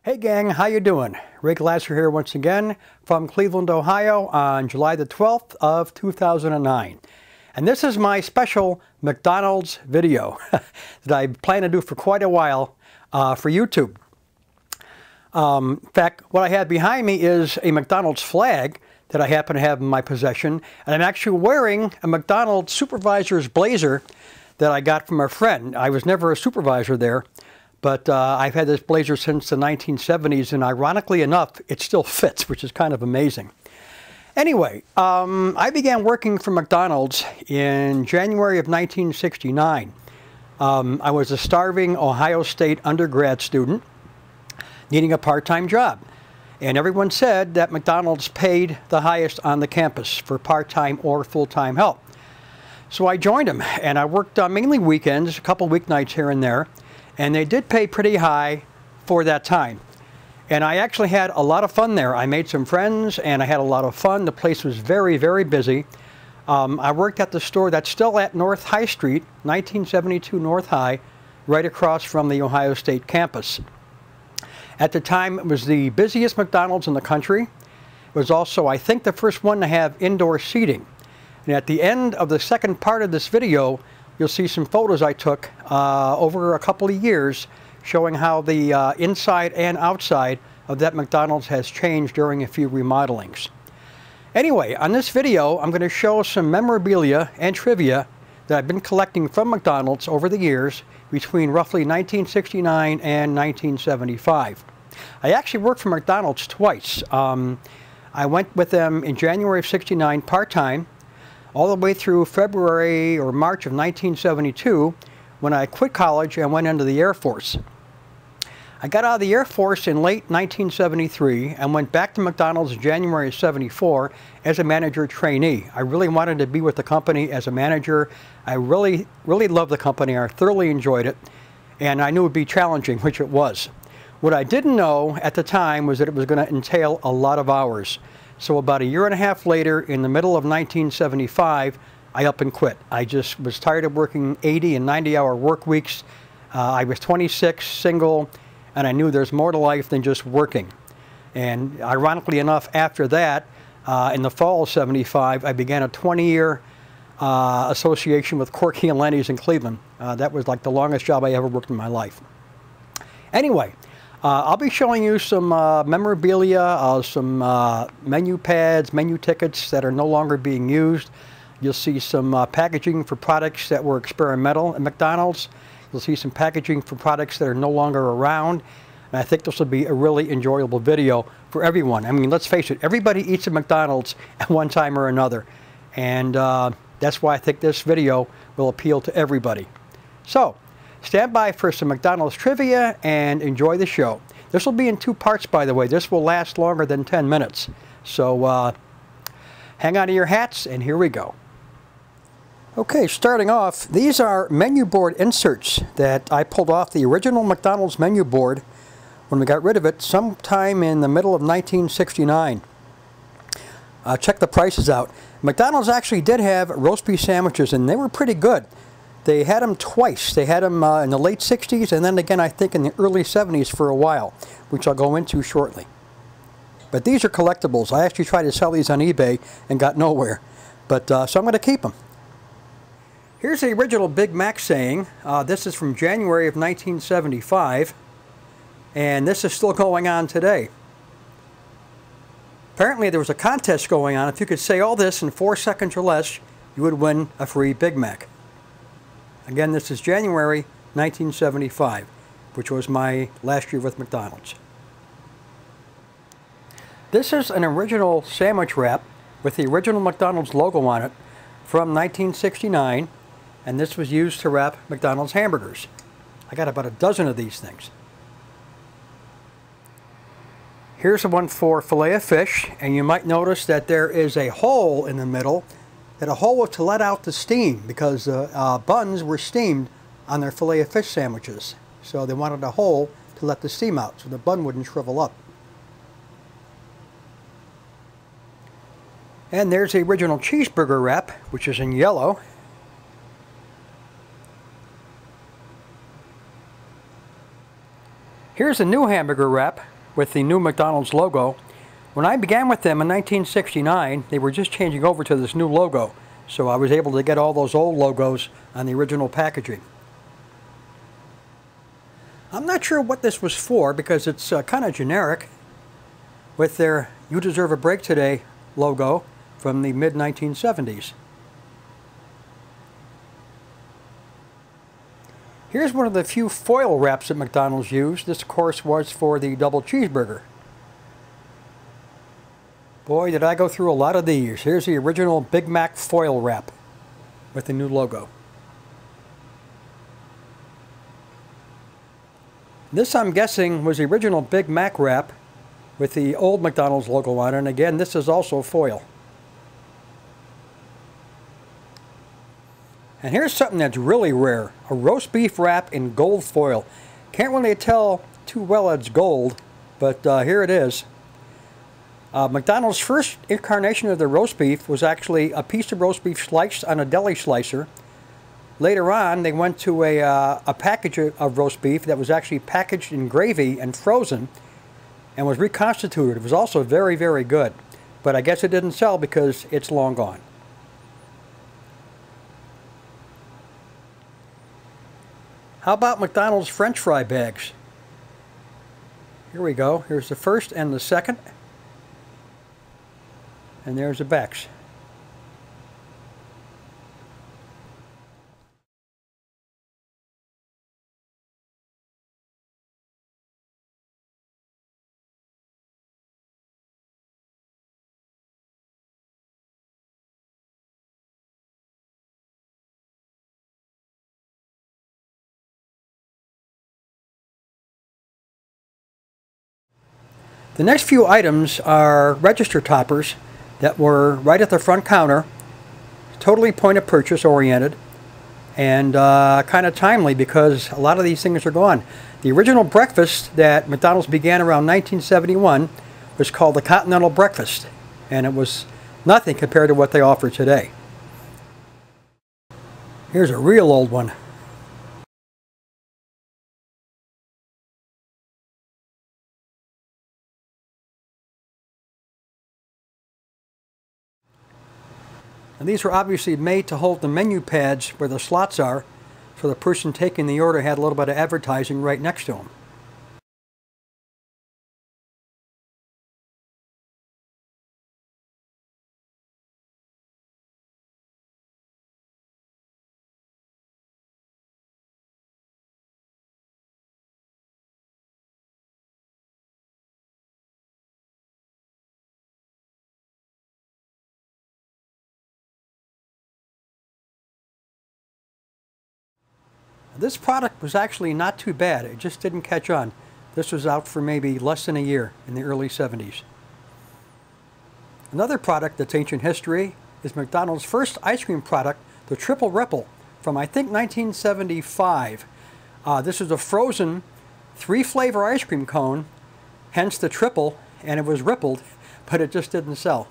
Hey gang, how you doing? Ray Glasser here once again from Cleveland, Ohio on July the 12th of 2009. And this is my special McDonald's video that I plan to do for quite a while for YouTube. In fact, what I have behind me is a McDonald's flag that I happen to have in my possession. And I'm actually wearing a McDonald's supervisor's blazer that I got from a friend. I was never a supervisor there. But I've had this blazer since the 1970s, and ironically enough, it still fits, which is kind of amazing. Anyway, I began working for McDonald's in January of 1969. I was a starving Ohio State undergrad student needing a part-time job. And everyone said that McDonald's paid the highest on the campus for part-time or full-time help. So I joined them, and I worked mainly weekends, a couple weeknights here and there. And they did pay pretty high for that time. And I actually had a lot of fun there. I made some friends and I had a lot of fun. The place was very, very busy. I worked at the store that's still at North High Street, 1972 North High, right across from the Ohio State campus. At the time, it was the busiest McDonald's in the country. It was also, I think, the first one to have indoor seating. And at the end of the second part of this video, you'll see some photos I took over a couple of years showing how the inside and outside of that McDonald's has changed during a few remodelings. Anyway, on this video, I'm going to show some memorabilia and trivia that I've been collecting from McDonald's over the years between roughly 1969 and 1975. I actually worked for McDonald's twice. I went with them in January of '69 part-time, all the way through February or March of 1972 when I quit college and went into the Air Force. I got out of the Air Force in late 1973 and went back to McDonald's in January of '74 as a manager trainee. I really wanted to be with the company as a manager. I really loved the company. I thoroughly enjoyed it, and I knew it would be challenging, which it was. What I didn't know at the time was that it was going to entail a lot of hours. So about a year and a half later, in the middle of 1975, I up and quit. I just was tired of working 80 and 90-hour work weeks. I was 26, single, and I knew there's more to life than just working. And ironically enough, after that, in the fall of '75, I began a 20-year association with Corky and Lenny's in Cleveland. That was like the longest job I ever worked in my life. Anyway, I'll be showing you some memorabilia, some menu pads, menu tickets that are no longer being used. You'll see some packaging for products that were experimental at McDonald's. You'll see some packaging for products that are no longer around. And I think this will be a really enjoyable video for everyone. I mean, let's face it, everybody eats at McDonald's at one time or another. And that's why I think this video will appeal to everybody. So, stand by for some McDonald's trivia and enjoy the show. This will be in two parts, by the way. This will last longer than 10 minutes. So hang on to your hats, and here we go. Okay, starting off, these are menu board inserts that I pulled off the original McDonald's menu board when we got rid of it sometime in the middle of 1969. Check the prices out. McDonald's actually did have roast beef sandwiches, and they were pretty good. They had them twice. They had them in the late 60s and then again I think in the early 70s for a while, which I'll go into shortly. But these are collectibles. I actually tried to sell these on eBay and got nowhere. But so I'm going to keep them. Here's the original Big Mac saying. This is from January of 1975. And this is still going on today. Apparently there was a contest going on. If you could say all this in 4 seconds or less, you would win a free Big Mac. Again, this is January 1975, which was my last year with McDonald's. This is an original sandwich wrap with the original McDonald's logo on it from 1969, and this was used to wrap McDonald's hamburgers. I got about a dozen of these things. Here's the one for fillet of fish, and you might notice that there is a hole in the middle. That a hole was to let out the steam because the buns were steamed on their fillet of fish sandwiches. So they wanted a hole to let the steam out so the bun wouldn't shrivel up. And there's the original cheeseburger wrap, which is in yellow. Here's a new hamburger wrap, with the new McDonald's logo. When I began with them in 1969, they were just changing over to this new logo. So I was able to get all those old logos on the original packaging. I'm not sure what this was for because it's kind of generic with their "You Deserve a Break Today" logo from the mid-1970s. Here's one of the few foil wraps that McDonald's used. This, of course, was for the double cheeseburger. Boy, did I go through a lot of these. Here's the original Big Mac foil wrap with the new logo. This, I'm guessing, was the original Big Mac wrap with the old McDonald's logo on it. And again, this is also foil. And here's something that's really rare. A roast beef wrap in gold foil. Can't really tell too well it's gold, but here it is. McDonald's first incarnation of the roast beef was actually a piece of roast beef sliced on a deli slicer. Later on, they went to a package of roast beef that was actually packaged in gravy and frozen and was reconstituted. It was also very, very good. But I guess it didn't sell because it's long gone. How about McDonald's French fry bags? Here we go. Here's the first and the second. And there's the backs. The next few items are register toppers that were right at the front counter, totally point of purchase oriented, and kind of timely because a lot of these things are gone. The original breakfast that McDonald's began around 1971 was called the Continental Breakfast, and it was nothing compared to what they offer today. Here's a real old one. And these were obviously made to hold the menu pads where the slots are, so the person taking the order had a little bit of advertising right next to them. This product was actually not too bad. It just didn't catch on. This was out for maybe less than a year in the early 70s. Another product that's ancient history is McDonald's first ice cream product, the Triple Ripple, from I think 1975. This is a frozen 3-flavor ice cream cone, hence the triple, and it was rippled, but it just didn't sell.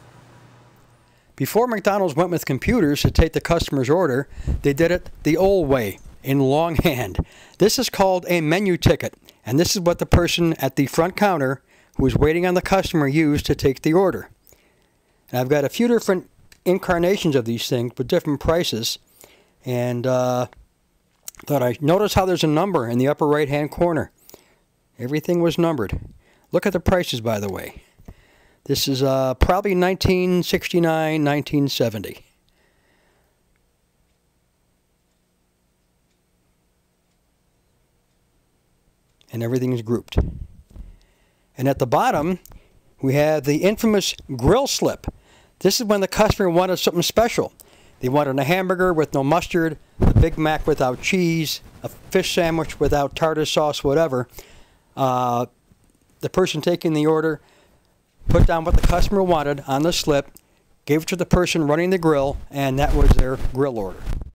Before McDonald's went with computers to take the customer's order, they did it the old way, in longhand. This is called a menu ticket, and this is what the person at the front counter who was waiting on the customer used to take the order. And I've got a few different incarnations of these things with different prices, and thought I'd notice how there's a number in the upper right hand corner. Everything was numbered. Look at the prices, by the way. This is probably 1969, 1970. And everything is grouped. And at the bottom, we have the infamous grill slip. This is when the customer wanted something special. They wanted a hamburger with no mustard, a Big Mac without cheese, a fish sandwich without tartar sauce, whatever. The person taking the order put down what the customer wanted on the slip, gave it to the person running the grill, and that was their grill order.